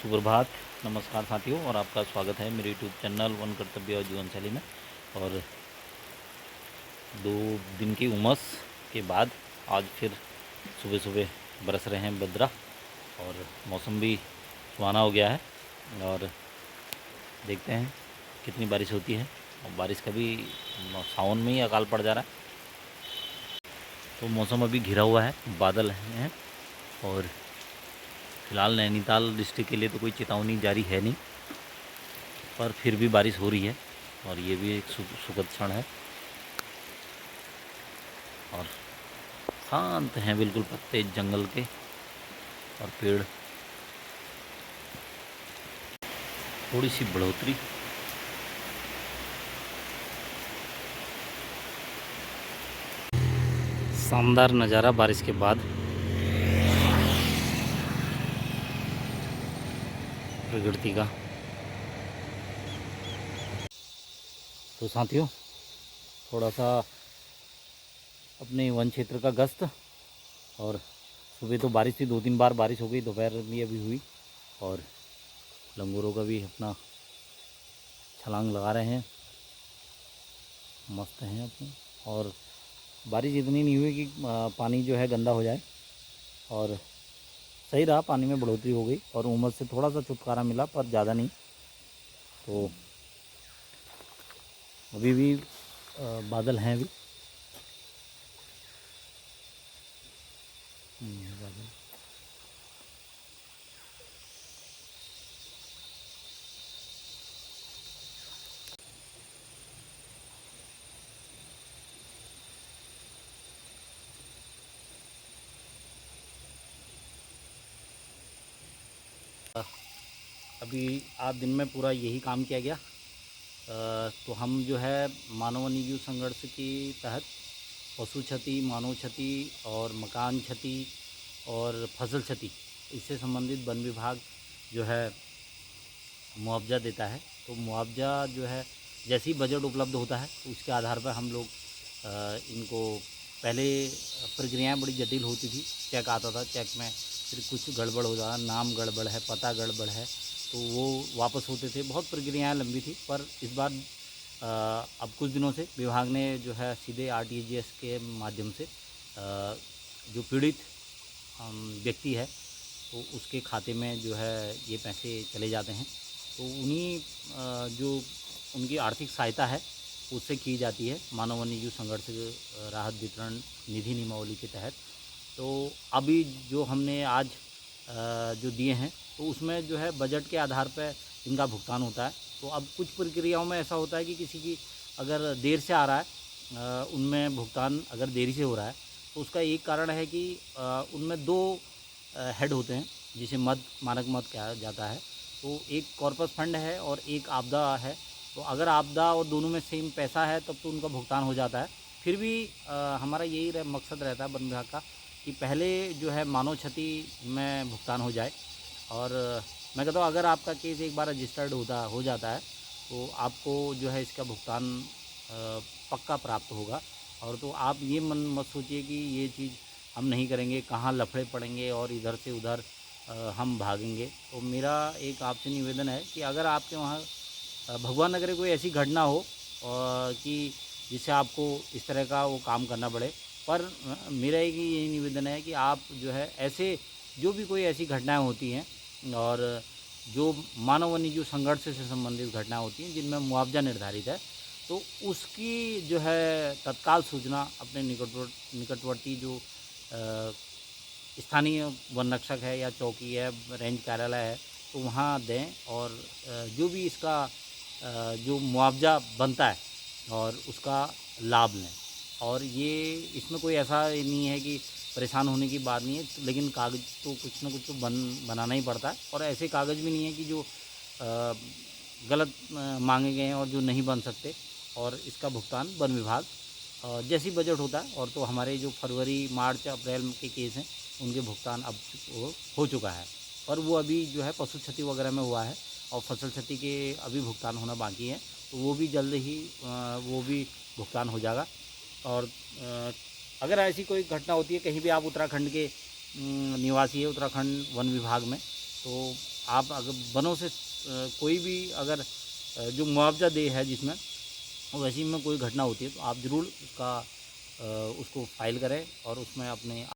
सुप्रभात, नमस्कार साथियों। और आपका स्वागत है मेरे यूट्यूब चैनल वन कर्तव्य और जीवन शैली में। और 2 दिन की उमस के बाद आज फिर सुबह सुबह बरस रहे हैं बदरा, और मौसम भी सुहाना हो गया है। और देखते हैं कितनी बारिश होती है। और बारिश का भी सावन में ही अकाल पड़ जा रहा है। तो मौसम अभी घिरा हुआ है, बादल हैं। और फिलहाल नैनीताल डिस्ट्रिक्ट के लिए तो कोई चेतावनी जारी है नहीं, पर फिर भी बारिश हो रही है। और ये भी एक सुखद क्षण है। और शांत हैं बिल्कुल पत्ते जंगल के, और पेड़ थोड़ी सी बढ़ोतरी। शानदार नज़ारा बारिश के बाद प्रकृति का। तो साथियों, थोड़ा सा अपने वन क्षेत्र का गश्त। और सुबह तो बारिश थी, 2-3 बार बारिश हो गई, दोपहर में अभी हुई। और लंगूरों का भी अपना छलांग लगा रहे हैं, मस्त हैं अपने। और बारिश इतनी नहीं हुई कि पानी जो है गंदा हो जाए, और सही रहा, पानी में बढ़ोतरी हो गई और उमस से थोड़ा सा छुटकारा मिला, पर ज़्यादा नहीं। तो अभी भी बादल हैं अभी। बादल अभी आज दिन में पूरा यही काम किया गया। तो हम जो है मानव वन्यजीव संघर्ष के तहत पशु क्षति, मानव क्षति और मकान क्षति और फसल क्षति, इससे संबंधित वन विभाग जो है मुआवजा देता है। तो मुआवजा जो है जैसे ही बजट उपलब्ध होता है, तो उसके आधार पर हम लोग इनको, पहले प्रक्रियाएं बड़ी जटिल होती थी। चेक आता था, चेक में फिर कुछ गड़बड़ हो जाता, नाम गड़बड़ है, पता गड़बड़ है, तो वो वापस होते थे। बहुत प्रक्रियाएं लंबी थी। पर इस बार अब कुछ दिनों से विभाग ने जो है सीधे आरटीजीएस के माध्यम से जो पीड़ित व्यक्ति है, तो उसके खाते में जो है ये पैसे चले जाते हैं। तो उन्हीं जो उनकी आर्थिक सहायता है उससे की जाती है मानव वन्यजीव संघर्ष राहत वितरण निधि नियमावली के तहत। तो अभी जो हमने आज जो दिए हैं, तो उसमें जो है बजट के आधार पर इनका भुगतान होता है। तो अब कुछ प्रक्रियाओं में ऐसा होता है कि किसी की अगर देर से आ रहा है, उनमें भुगतान अगर देरी से हो रहा है, तो उसका एक कारण है कि उनमें 2 हेड होते हैं, जिसे मद, मानक मद कहा जाता है। तो एक कॉर्पस फंड है और एक आपदा है। तो अगर आपदा और दोनों में सेम पैसा है तब तो उनका भुगतान हो जाता है। फिर भी हमारा यही मकसद रहता है वन विभाग का कि पहले जो है मानव क्षति में भुगतान हो जाए। और मैं कहता हूँ अगर आपका केस एक बार रजिस्टर्ड हो जाता है, तो आपको जो है इसका भुगतान पक्का प्राप्त होगा। और तो आप ये मन मत सोचिए कि ये चीज़ हम नहीं करेंगे, कहाँ लफड़े पड़ेंगे और इधर से उधर हम भागेंगे। तो मेरा एक आपसे निवेदन है कि अगर आपके वहाँ भगवान न करे कोई ऐसी घटना हो कि जिससे आपको इस तरह का वो काम करना पड़े, पर मेरा एक यही निवेदन है कि आप जो है ऐसे जो भी कोई ऐसी घटनाएं होती हैं और जो मानव वन्यजीव संघर्ष से संबंधित घटनाएं होती हैं जिनमें मुआवजा निर्धारित है, तो उसकी जो है तत्काल सूचना अपने निकटवर्ती जो स्थानीय वन रक्षक है या चौकी है, रेंज कार्यालय है, तो वहाँ दें। और जो भी इसका जो मुआवजा बनता है और उसका लाभ लें। और ये इसमें कोई ऐसा नहीं है कि परेशान होने की बात नहीं है, लेकिन कागज़ तो कुछ ना कुछ तो बनाना ही पड़ता है। और ऐसे कागज़ भी नहीं है कि जो गलत मांगे गए हैं और जो नहीं बन सकते। और इसका भुगतान वन विभाग जैसी बजट होता है, और तो हमारे जो फरवरी, मार्च, अप्रैल के केस हैं उनके भुगतान अब हो चुका है। पर वो अभी जो है पशु क्षति वगैरह में हुआ है, और फसल क्षति के अभी भुगतान होना बाकी है। तो वो भी जल्द ही वो भी भुगतान हो जाएगा। और अगर ऐसी कोई घटना होती है, कहीं भी आप उत्तराखंड के निवासी है, उत्तराखंड वन विभाग में, तो आप अगर वनों से कोई भी अगर जो मुआवजा दे है जिसमें वैसी में कोई घटना होती है तो आप ज़रूर उसको फ़ाइल करें और उसमें अपने